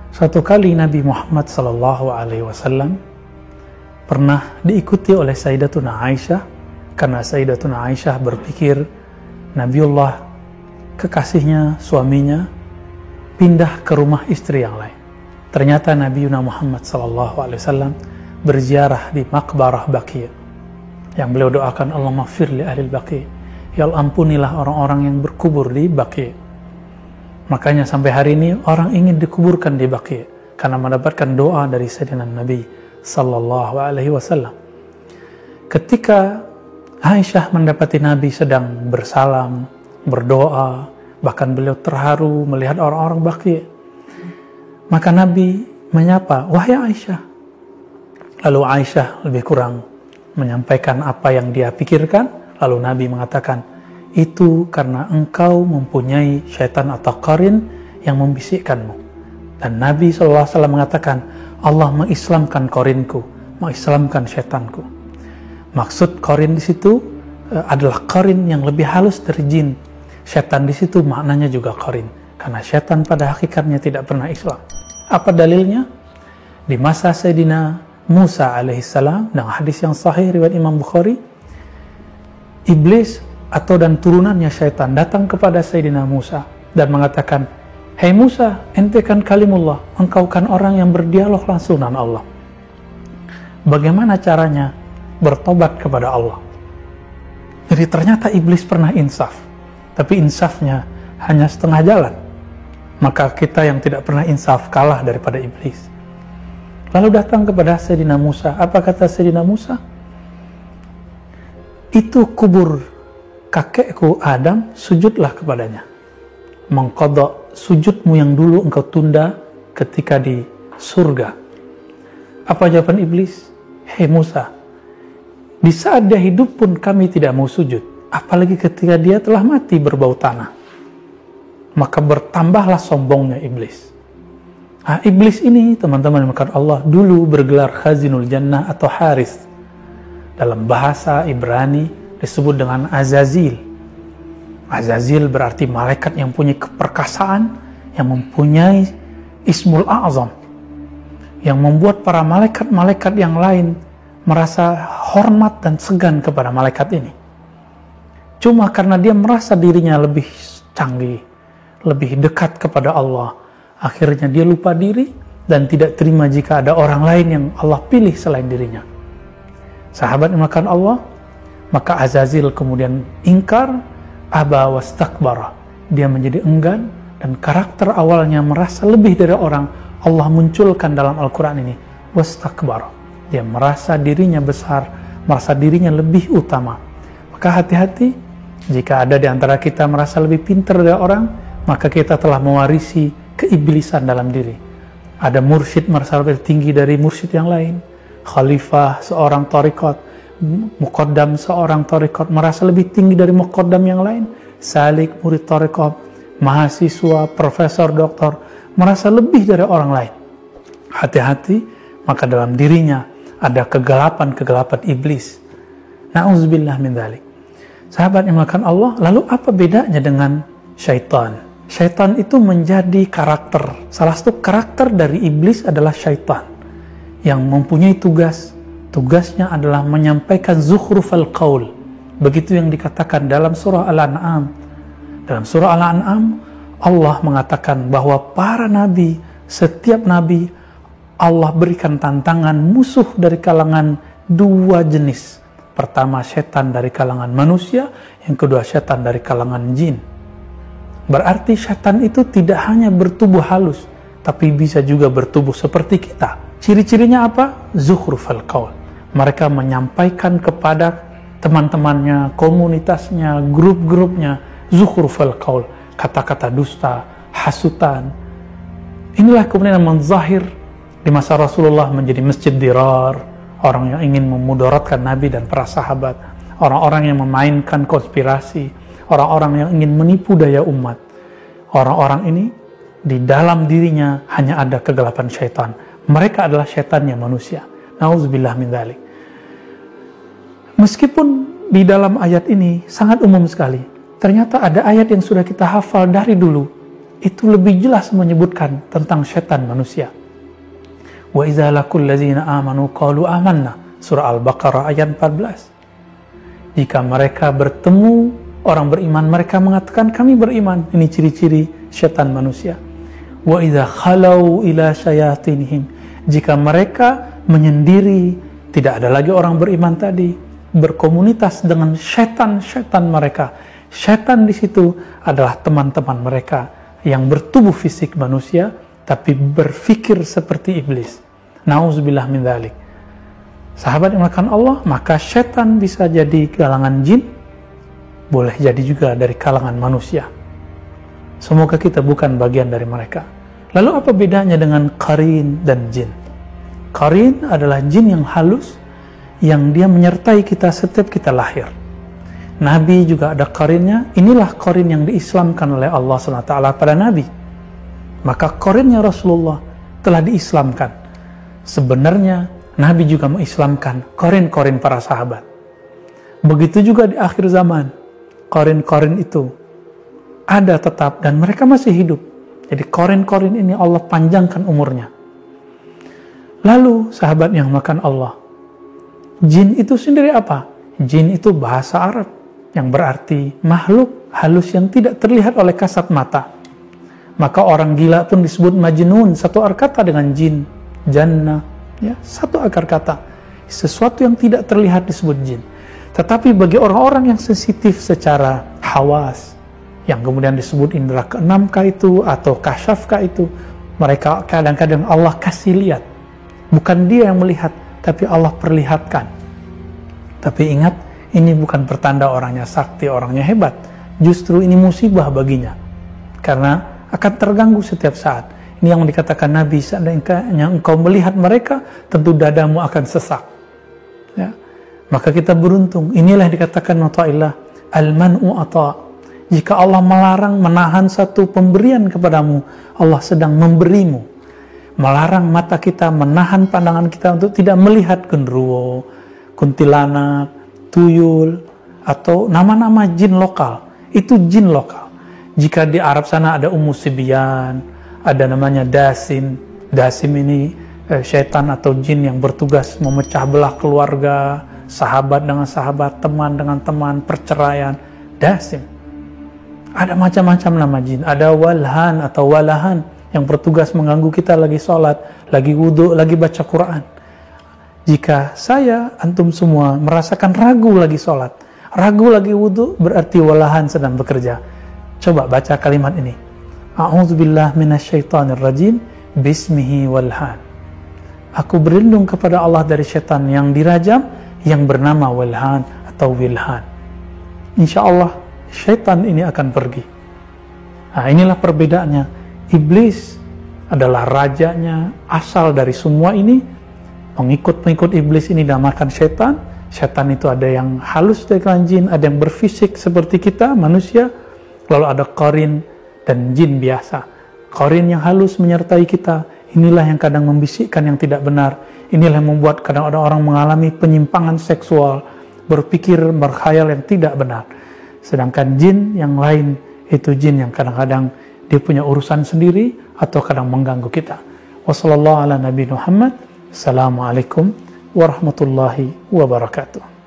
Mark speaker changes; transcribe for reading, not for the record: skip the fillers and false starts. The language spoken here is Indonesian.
Speaker 1: Suatu kali Nabi Muhammad SAW pernah diikuti oleh Sayyidatuna Aisyah, karena Sayyidatuna Aisyah berpikir Nabiullah, kekasihnya, suaminya, pindah ke rumah istri yang lain. Ternyata Nabiuna Muhammad SAW berziarah di Maqbarah Baqi', yang beliau doakan, Allahumma maghfir li ahlil Baqi', ya Allah ampunilah orang-orang yang berkubur di Baqi'. Makanya sampai hari ini orang ingin dikuburkan di Baqi' karena mendapatkan doa dari Sayyidina Nabi SAW. Ketika Aisyah mendapati Nabi sedang bersalam, berdoa, bahkan beliau terharu melihat orang-orang Baqi', maka Nabi menyapa, wahai Aisyah. Lalu Aisyah lebih kurang menyampaikan apa yang dia pikirkan. Lalu Nabi mengatakan, itu karena engkau mempunyai syaitan atau qarin yang membisikkanmu. Dan Nabi SAW mengatakan, Allah mengislamkan qarinku, mengislamkan syaitanku. Maksud qarin di situ adalah qarin yang lebih halus dari jin. Syaitan di situ maknanya juga qarin, karena syaitan pada hakikatnya tidak pernah Islam. Apa dalilnya? Di masa Sayyidina Musa alaihissalam, dengan hadis yang sahih riwayat Imam Bukhari, iblis dan turunannya syaitan datang kepada Sayyidina Musa dan mengatakan, hei Musa, ente kan kalimullah, engkau kan orang yang berdialog langsung dengan Allah. Bagaimana caranya bertobat kepada Allah? Jadi ternyata iblis pernah insaf, tapi insafnya hanya setengah jalan. Maka kita yang tidak pernah insaf kalah daripada iblis. Lalu datang kepada Sayyidina Musa. Apa kata Sayyidina Musa? Itu kubur kakekku Adam, sujudlah kepadanya. Mengqadha sujudmu yang dulu engkau tunda ketika di surga. Apa jawaban iblis? Hei Musa, di saat dia hidup pun kami tidak mau sujud, apalagi ketika dia telah mati berbau tanah. Maka bertambahlah sombongnya iblis. Iblis ini, teman-teman yang dimuliakan Allah, dulu bergelar Khazinul Jannah atau Haris. Dalam bahasa Ibrani disebut dengan Azazil. Azazil berarti malaikat yang punya keperkasaan, yang mempunyai Ismul A'zam, yang membuat para malaikat-malaikat yang lain merasa hormat dan segan kepada malaikat ini. Cuma karena dia merasa dirinya lebih canggih, lebih dekat kepada Allah, akhirnya dia lupa diri dan tidak terima jika ada orang lain yang Allah pilih selain dirinya. Sahabat yang dimuliakan Allah, maka Azazil kemudian ingkar, aba wastakbara. Dia menjadi enggan, dan karakter awalnya merasa lebih dari orang, Allah munculkan dalam Al-Quran ini, wastakbara. Dia merasa dirinya besar, merasa dirinya lebih utama. Maka hati-hati, jika ada di antara kita merasa lebih pintar dari orang, maka kita telah mewarisi keiblisan dalam diri. Ada mursyid merasa lebih tinggi dari mursyid yang lain. Khalifah seorang thariqat, muqaddam seorang thariqat merasa lebih tinggi dari muqaddam yang lain. Salik, murid thariqat, mahasiswa, profesor, doktor merasa lebih dari orang lain. Hati-hati, maka dalam dirinya ada kegelapan-kegelapan iblis. Na'udzubillah min dzalik. Sahabat yang dimuliakan Allah, lalu apa bedanya dengan syaitan? Syaitan itu menjadi karakter. Salah satu karakter dari iblis adalah syaitan, yang mempunyai tugasnya adalah menyampaikan zukhrufal qaul. Begitu yang dikatakan dalam surah Al-An'am. Dalam surah Al-An'am, Allah mengatakan bahwa para nabi, setiap nabi, Allah berikan tantangan musuh dari kalangan dua jenis. Pertama, setan dari kalangan manusia, yang kedua, setan dari kalangan jin. Berarti setan itu tidak hanya bertubuh halus, tapi bisa juga bertubuh seperti kita. Ciri-cirinya apa? Zukhrufal qaul. Mereka menyampaikan kepada teman-temannya, komunitasnya, grup-grupnya, zukhrufal qaul, kata-kata dusta, hasutan. Inilah kemudian menzahir di masa Rasulullah menjadi masjid dirar, orang yang ingin memudaratkan Nabi dan para sahabat, orang-orang yang memainkan konspirasi, orang-orang yang ingin menipu daya umat. Orang-orang ini di dalam dirinya hanya ada kegelapan syaitan. Mereka adalah syaitannya manusia. Nauzubillah min dzalik. Meskipun di dalam ayat ini sangat umum sekali, ternyata ada ayat yang sudah kita hafal dari dulu. itu lebih jelas menyebutkan tentang setan manusia. Wa idza laqul ladzina amanu qalu amanna, surah Al-Baqarah ayat 14. Jika mereka bertemu orang beriman, mereka mengatakan kami beriman. Ini ciri-ciri setan manusia. Wa idza khalau ila syayatinihim, jika mereka menyendiri, tidak ada lagi orang beriman tadi, berkomunitas dengan setan-setan mereka. Setan di situ adalah teman-teman mereka yang bertubuh fisik manusia tapi berfikir seperti iblis. Nauzubillah min dzalik. Sahabat yang melakukan Allah, maka setan bisa jadi kalangan jin, boleh jadi juga dari kalangan manusia. Semoga kita bukan bagian dari mereka. Lalu apa bedanya dengan qarin dan jin? Qarin adalah jin yang halus, yang dia menyertai kita setiap kita lahir. Nabi juga ada qarinnya. Inilah qarin yang diislamkan oleh Allah SWT pada Nabi. Maka qarinnya Rasulullah telah diislamkan. Sebenarnya Nabi juga mengislamkan qarin-qarin para sahabat. Begitu juga di akhir zaman, qarin-qarin itu ada tetap dan mereka masih hidup. Jadi qarin-qarin ini Allah panjangkan umurnya. Lalu sahabat yang makan Allah, jin itu sendiri apa? Jin itu bahasa Arab yang berarti makhluk halus yang tidak terlihat oleh kasat mata. Maka orang gila pun disebut majnun, satu akar kata dengan jin. Jannah, ya, satu akar kata. Sesuatu yang tidak terlihat disebut jin. Tetapi bagi orang-orang yang sensitif secara hawas, yang kemudian disebut indera keenam kah itu atau kasyaf kah itu, mereka kadang-kadang Allah kasih lihat. Bukan dia yang melihat, tapi Allah perlihatkan. Tapi ingat, ini bukan pertanda orangnya sakti, orangnya hebat. Justru ini musibah baginya. Karena akan terganggu setiap saat. Ini yang dikatakan Nabi, seandainya engkau melihat mereka, tentu dadamu akan sesak. Ya. Maka kita beruntung. Inilah yang dikatakan Ta'illah, al-man'u ata. Jika Allah melarang, menahan satu pemberian kepadamu, Allah sedang memberimu. Melarang mata kita, menahan pandangan kita untuk tidak melihat genderuwo, kuntilanak, tuyul, atau nama-nama jin lokal. Itu jin lokal. Jika di Arab sana ada Ummu Sibyan, ada namanya Dasim. Dasim ini syaitan atau jin yang bertugas memecah belah keluarga, sahabat dengan sahabat, teman dengan teman, perceraian. Dasim. Ada macam-macam nama jin. Ada Walhan atau Walahan yang bertugas mengganggu kita lagi sholat, lagi wudhu, lagi baca Quran. Jika saya, antum semua merasakan ragu lagi sholat, ragu lagi wudhu, berarti Walahan sedang bekerja. Coba baca kalimat ini. A'udzubillah minasyaitonirrajim, bismihi Walhan. Aku berlindung kepada Allah dari syaitan yang dirajam, yang bernama Walhan atau Wilhan. Insya Allah, syaitan ini akan pergi. Nah, inilah perbedaannya. Iblis adalah rajanya, asal dari semua ini. Pengikut-pengikut iblis ini dinamakan setan. Setan itu ada yang halus dengan jin, ada yang berfisik seperti kita, manusia. Lalu ada qarin dan jin biasa. Qarin yang halus menyertai kita. Inilah yang kadang membisikkan yang tidak benar. Inilah yang membuat kadang ada orang mengalami penyimpangan seksual, berpikir, berkhayal yang tidak benar. Sedangkan jin yang lain, itu jin yang kadang-kadang dia punya urusan sendiri atau kadang mengganggu kita. Wassalamualaikum warahmatullahi wabarakatuh.